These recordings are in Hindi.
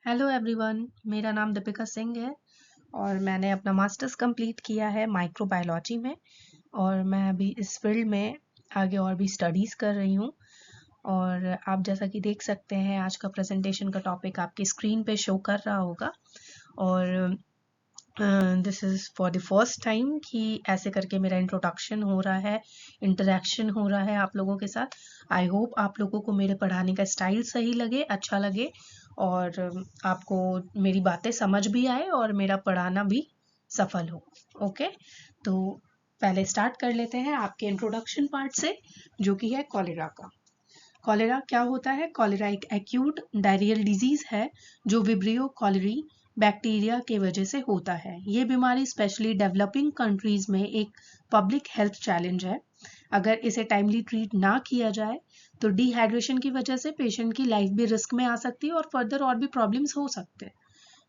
हेलो एवरीवन, मेरा नाम दीपिका सिंह है और मैंने अपना मास्टर्स कंप्लीट किया है माइक्रोबायोलॉजी में। और मैं अभी इस फील्ड में आगे और भी स्टडीज़ कर रही हूँ। और आप जैसा कि देख सकते हैं, आज का प्रेजेंटेशन का टॉपिक आपकी स्क्रीन पे शो कर रहा होगा। और this is for the first time कि ऐसे करके मेरा इंट्रोडक्शन हो रहा है, इंटरेक्शन हो रहा है आप लोगों के साथ। आई होप आप लोगों को मेरे पढ़ाने का स्टाइल सही लगे, अच्छा लगे, और आपको मेरी बातें समझ भी आए और मेरा पढ़ाना भी सफल हो। ओके, तो पहले स्टार्ट कर लेते हैं आपके इंट्रोडक्शन पार्ट से, जो कि है कॉलेरा का। कॉलेरा क्या होता है? कॉलेरा एक एक्यूट डायरियल डिजीज है जो विब्रियो कॉलेरी बैक्टीरिया के वजह से होता है। ये बीमारी स्पेशली डेवलपिंग कंट्रीज में एक पब्लिक हेल्थ चैलेंज है। अगर इसे टाइमली ट्रीट ना किया जाए तो डिहाइड्रेशन की वजह से पेशेंट की लाइफ भी रिस्क में आ सकती है और फर्दर और भी प्रॉब्लम्स हो सकते हैं।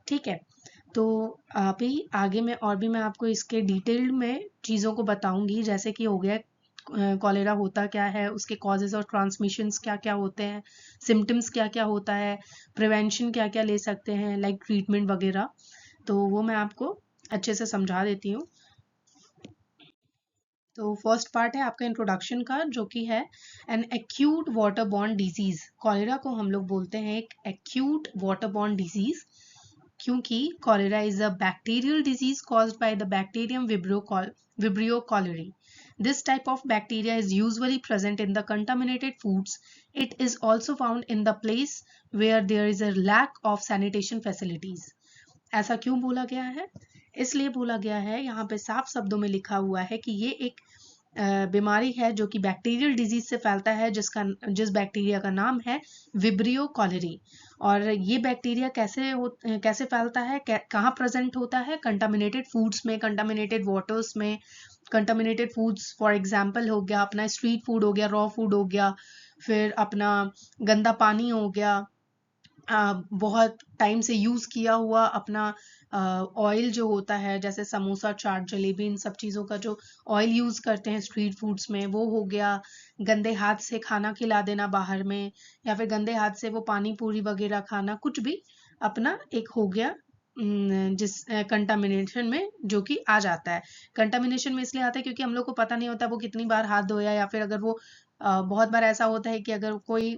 ठीक है, तो आप ही आगे में और भी मैं आपको इसके डिटेल्ड में चीज़ों को बताऊंगी, जैसे कि हो गया कॉलेरा होता क्या है, उसके कॉजेज और ट्रांसमिशंस क्या क्या होते हैं, सिम्टम्स क्या क्या होता है, प्रिवेंशन क्या क्या ले सकते हैं, लाइक ट्रीटमेंट वगैरह। तो वो मैं आपको अच्छे से समझा देती हूँ। तो फर्स्ट पार्ट है आपका इंट्रोडक्शन का, जो कि है an acute water borne disease. Cholera को हम लोग बोलते हैं एक एक्यूट वाटर बॉर्न डिजीज, क्योंकि cholera is a bacterial disease caused by the bacterium Vibrio cholerae. This type of bacteria is usually present in the contaminated foods. It is also found in the place where there is a lack of sanitation facilities. ऐसा क्यों बोला गया है? इसलिए बोला गया है, यहाँ पे साफ शब्दों में लिखा हुआ है कि ये एक बीमारी है जो कि बैक्टीरियल डिजीज से फैलता है, जिस बैक्टीरिया का नाम है विब्रियो कॉलेरी। और ये बैक्टीरिया कैसे फैलता है, कहाँ प्रेजेंट होता है? कंटामिनेटेड फूड्स में, कंटामिनेटेड वाटर्स में। कंटामिनेटेड फूड्स फॉर एग्जांपल हो गया अपना स्ट्रीट फूड हो गया, रॉ फूड हो गया, फिर अपना गंदा पानी हो गया, बहुत टाइम से यूज़ किया हुआ अपना ऑयल जो होता है, जैसे समोसा, चाट, जलेबी, इन सब चीज़ों का जो ऑयल यूज़ करते हैं स्ट्रीट फूड्स में, वो हो गया। गंदे हाथ से खाना खिला देना बाहर में, या फिर गंदे हाथ से वो पानी पूरी वगैरह खाना, कुछ भी अपना एक हो गया जिस कंटामिनेशन में जो कि आ जाता है। कंटामिनेशन में इसलिए आता है क्योंकि हम लोग को पता नहीं होता वो कितनी बार हाथ धोया, या फिर अगर वो बहुत बार ऐसा होता है कि अगर कोई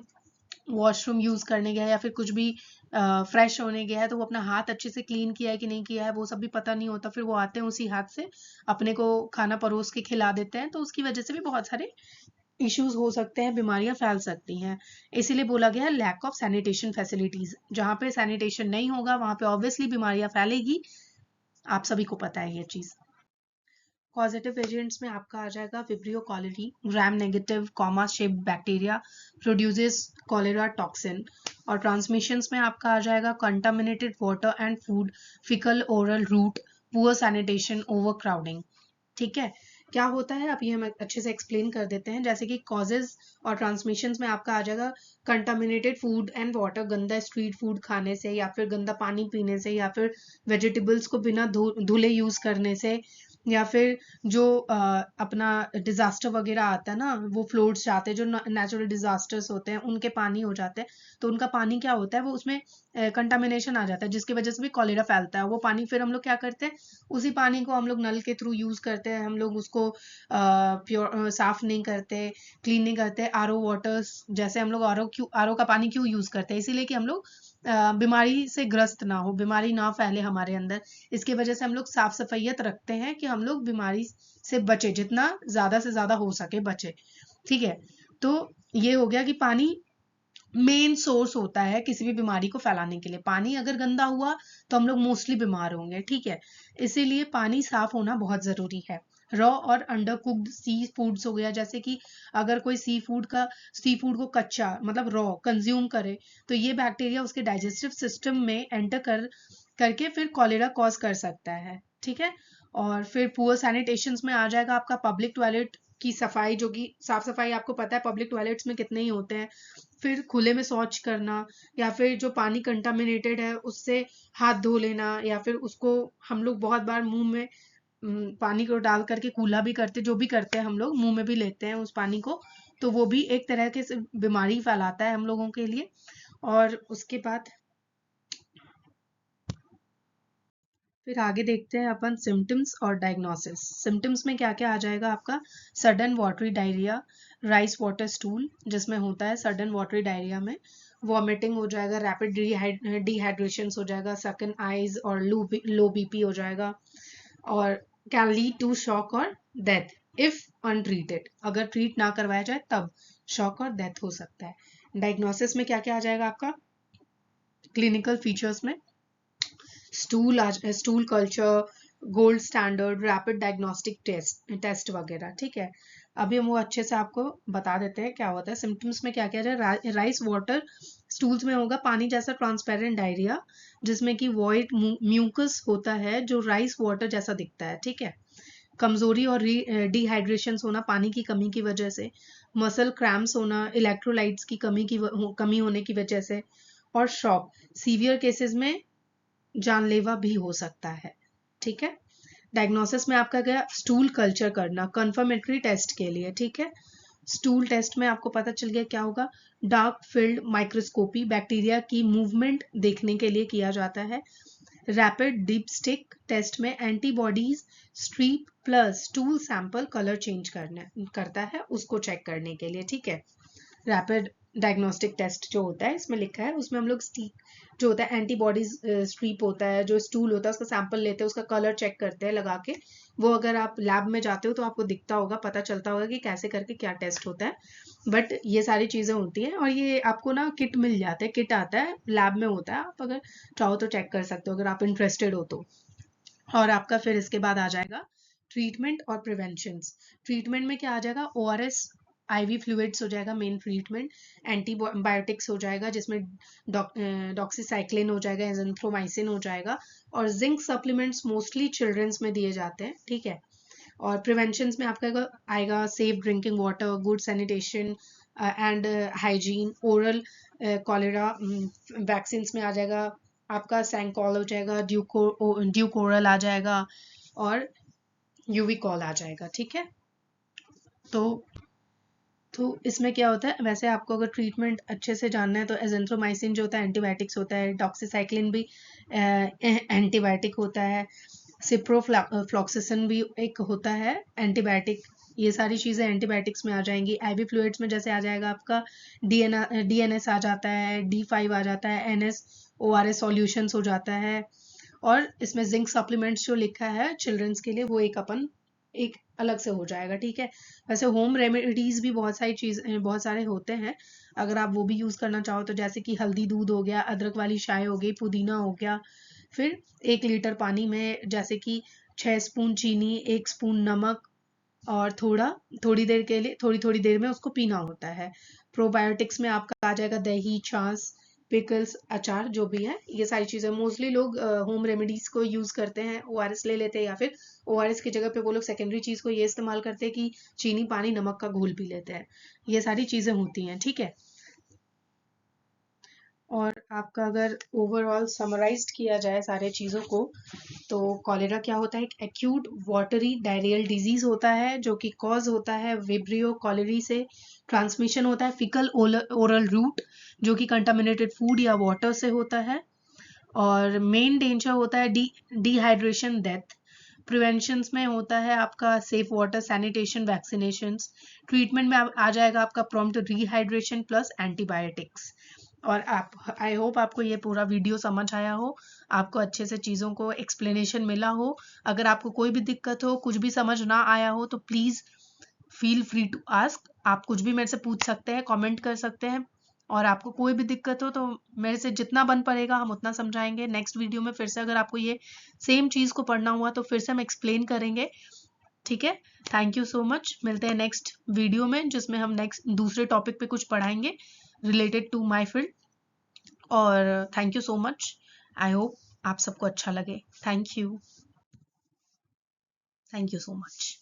वॉशरूम यूज करने गया है या फिर कुछ भी फ्रेश होने गया है, तो वो अपना हाथ अच्छे से क्लीन किया है कि नहीं किया है वो सब भी पता नहीं होता। फिर वो आते हैं उसी हाथ से अपने को खाना परोस के खिला देते हैं, तो उसकी वजह से भी बहुत सारे इश्यूज हो सकते हैं, बीमारियां फैल सकती हैं। इसीलिए बोला गया है लैक ऑफ सैनिटेशन फैसिलिटीज। जहाँ पे सैनिटेशन नहीं होगा वहां पे ऑब्वियसली बीमारियां फैलेगी, आप सभी को पता है ये चीज। पॉजिटिव एजेंट्स में आपका आ जाएगा Vibrio cholerae, gram negative comma shaped bacteria produces cholera toxin. और ट्रांसमिशंस में आपका आ जाएगा contaminated water and food, fecal oral route, poor sanitation, overcrowding. ठीक है, क्या होता है अब ये हम अच्छे से एक्सप्लेन कर देते हैं। जैसे कि कॉजेज और ट्रांसमिशंस में आपका आ जाएगा कंटामिनेटेड फूड एंड वाटर, गंदा स्ट्रीट फूड खाने से, या फिर गंदा पानी पीने से, या फिर वेजिटेबल्स को बिना धुले यूज करने से, या फिर जो अपना डिजास्टर वगैरह आता है ना, वो फ्लोड्स जाते हैं, जो नेचुरल डिजास्टर्स होते हैं उनके पानी हो जाते हैं, तो उनका पानी क्या होता है, वो उसमें कंटामिनेशन आ जाता है, जिसकी वजह से भी कॉलेरा फैलता है। वो पानी फिर हम लोग क्या करते हैं, उसी पानी को हम लोग नल के थ्रू यूज करते हैं, हम लोग उसको प्योर साफ नहीं करते, क्लीन नहीं करते। आरओ वाटर्स, जैसे हम लोग आरओ का पानी क्यों यूज करते हैं? इसीलिए कि हम लोग बीमारी से ग्रस्त ना हो, बीमारी ना फैले हमारे अंदर। इसकी वजह से हम लोग साफ सफाइयत रखते हैं कि हम लोग बीमारी से बचे, जितना ज्यादा से ज्यादा हो सके बचे। ठीक है, तो ये हो गया कि पानी मेन सोर्स होता है किसी भी बीमारी को फैलाने के लिए। पानी अगर गंदा हुआ तो हम लोग मोस्टली बीमार होंगे। ठीक है, इसीलिए पानी साफ होना बहुत जरूरी है। रॉ और अंडर कुक्ड सी फूड्स हो गया, जैसे कि अगर कोई सी फूड को कच्चा मतलब रॉ कंज्यूम करे, तो ये बैक्टीरिया उसके डाइजेस्टिव सिस्टम में एंटर करके फिर कॉलेरा कॉज कर सकता है। ठीक है, और फिर पुअर सैनिटेशन में आ जाएगा आपका पब्लिक टॉयलेट की सफाई, जो कि साफ सफाई आपको पता है पब्लिक टॉयलेट्स में कितने ही होते हैं। फिर खुले में शौच करना, या फिर जो पानी कंटामिनेटेड है उससे हाथ धो लेना, या फिर उसको हम लोग बहुत बार मुंह में पानी को डाल करके कूला भी करते, जो भी करते हैं हम लोग मुंह में भी लेते हैं उस पानी को, तो वो भी एक तरह के बीमारी फैलाता है हम लोगों के लिए। और उसके बाद फिर आगे देखते हैं अपन सिम्टम्स और डायग्नोसिस। सिम्टम्स में क्या क्या आ जाएगा आपका, sudden watery diarrhoea, rice water stool, जिसमें होता है सडन वाटरी डायरिया में वॉमिटिंग हो जाएगा, रैपिड डिहाइड्रेशन हो जाएगा, सेकंड आइज और लो बीपी हो जाएगा, और कैन लीड टू शॉक और डेथ इफ अनट्रीटेड। अगर ट्रीट ना करवाया जाए तब शॉक और डेथ हो सकता है। डायग्नोसिस में क्या क्या आ जाएगा आपका, क्लिनिकल फीचर्स में stool culture, gold standard, rapid diagnostic test वगैरह, ठीक है। अभी हम वो अच्छे से आपको बता देते हैं क्या होता है। सिम्टम्स में क्या क्या है, राइस वाटर स्टूल्स में होगा पानी जैसा ट्रांसपेरेंट डायरिया, जिसमें कि वॉइड म्यूकस होता है जो राइस वाटर जैसा दिखता है, ठीक है। कमजोरी और डिहाइड्रेशन होना पानी की कमी की वजह से, मसल क्रैम्प्स होना इलेक्ट्रोलाइट्स की कमी होने की वजह से, और शॉक सीवियर केसेस में जानलेवा भी हो सकता है, ठीक है। डायग्नोसिस में आपका गया स्टूल कल्चर करना कंफर्मेटरी टेस्ट के लिए, ठीक है। स्टूल टेस्ट में आपको पता चल गया क्या होगा, डार्क फील्ड माइक्रोस्कोपी बैक्टीरिया की मूवमेंट देखने के लिए किया जाता है। रैपिड डीप स्टिक टेस्ट में antibodies strip plus stool sample colour change करता है उसको चेक करने के लिए, ठीक है। रैपिड डायग्नोस्टिक टेस्ट जो होता है इसमें लिखा है, उसमें हम लोग जो होता है एंटीबॉडीज स्ट्रीप होता है, जो स्टूल होता है उसका सैंपल लेते हैं, उसका कलर चेक करते हैं लगा के। वो अगर आप लैब में जाते हो तो आपको दिखता होगा, पता चलता होगा कि कैसे करके क्या टेस्ट होता है। बट ये सारी चीजें होती हैं, और ये आपको ना किट मिल जाता है, किट आता है लैब में होता है, आप अगर चाहो तो चेक कर सकते हो अगर आप इंटरेस्टेड हो तो। और आपका फिर इसके बाद आ जाएगा ट्रीटमेंट और प्रिवेंशन। ट्रीटमेंट में क्या आ जाएगा, ओआरएस आईवी फ्लूइड्स हो जाएगा मेन ट्रीटमेंट, एंटीबायोटिक्स हो जाएगा जिसमें डॉक्सीसाइक्लिन हो जाएगा, एजेंथ्रोमाइसिन हो जाएगा, और जिंक सप्लीमेंट्स मोस्टली चिल्ड्रंस में दिए जाते हैं, ठीक है। और प्रिवेंशन में आपका आएगा safe drinking water, good sanitation and hygiene, oral cholera vaccine में आ जाएगा आपका सैंकॉल हो जाएगा, ड्यूकोरल आ जाएगा, और यूवी कॉल आ जाएगा, ठीक है। तो इसमें क्या होता है, वैसे आपको अगर ट्रीटमेंट अच्छे से जानना है तो एजेंथ्रोमाइसिन जो होता है एंटीबायोटिक्स होता है, डॉक्सीसाइक्लिन भी एंटीबायोटिक होता है, सिप्रोफ्लॉक्सिसिन भी एक होता है एंटीबायोटिक। ये सारी चीज़ें एंटीबायोटिक्स में आ जाएंगी। आईवी फ्लूइड्स में जैसे आ जाएगा आपका डीएनएस आ जाता है, D5 आ जाता है, एनएस ओआरएस सॉल्यूशंस हो जाता है, और इसमें जिंक सप्लीमेंट्स जो लिखा है चिल्ड्रंस के लिए वो एक अलग से हो जाएगा, ठीक है। वैसे होम रेमेडीज भी बहुत सारे होते हैं, अगर आप वो भी यूज करना चाहो तो, जैसे कि हल्दी दूध हो गया, अदरक वाली चाय हो गई, पुदीना हो गया। फिर 1 लीटर पानी में जैसे कि 6 स्पून चीनी, 1 स्पून नमक, और थोड़ी थोड़ी देर में उसको पीना होता है। प्रोबायोटिक्स में आपका आ जाएगा दही, छाछ, पिकल्स, अचार, जो भी है ये सारी चीजें। मोस्टली लोग होम रेमेडीज को यूज करते हैं, ओआरएस ले लेते हैं, या फिर ओआरएस की जगह पे वो लोग सेकेंडरी चीज को ये इस्तेमाल करते हैं कि चीनी पानी नमक का घोल पी लेते हैं। ये सारी चीजें होती हैं, ठीक है। और आपका अगर ओवरऑल समराइज्ड किया जाए सारे चीजों को, तो कॉलेरा क्या होता है, एक एक्यूट वाटरी डायरियल डिजीज होता है जो कि कॉज होता है विब्रियो कॉलेरी से। ट्रांसमिशन होता है फिकल ओरल रूट, जो कि कंटामिनेटेड फूड या वाटर से होता है। और मेन डेंजर होता है डिहाइड्रेशन, डेथ। प्रिवेंशन में होता है आपका safe water, sanitation, vaccination. Treatment में आ जाएगा आपका प्रॉम्प्ट रिहाइड्रेशन प्लस एंटीबायोटिक्स। और आप, आई होप आपको ये पूरा वीडियो समझ आया हो, आपको अच्छे से चीज़ों को एक्सप्लेनेशन मिला हो। अगर आपको कोई भी दिक्कत हो, कुछ भी समझ ना आया हो, तो please feel free to ask. आप कुछ भी मेरे से पूछ सकते हैं, कमेंट कर सकते हैं, और आपको कोई भी दिक्कत हो तो मेरे से जितना बन पड़ेगा हम उतना समझाएंगे। नेक्स्ट वीडियो में फिर से अगर आपको ये सेम चीज़ को पढ़ना हुआ तो फिर से हम एक्सप्लेन करेंगे, ठीक है। थैंक यू सो मच, मिलते हैं नेक्स्ट वीडियो में जिसमें हम नेक्स्ट दूसरे टॉपिक पे कुछ पढ़ाएंगे रिलेटेड टू माई फील्ड। और thank you so much, I hope आप सबको अच्छा लगे। Thank you, thank you so much.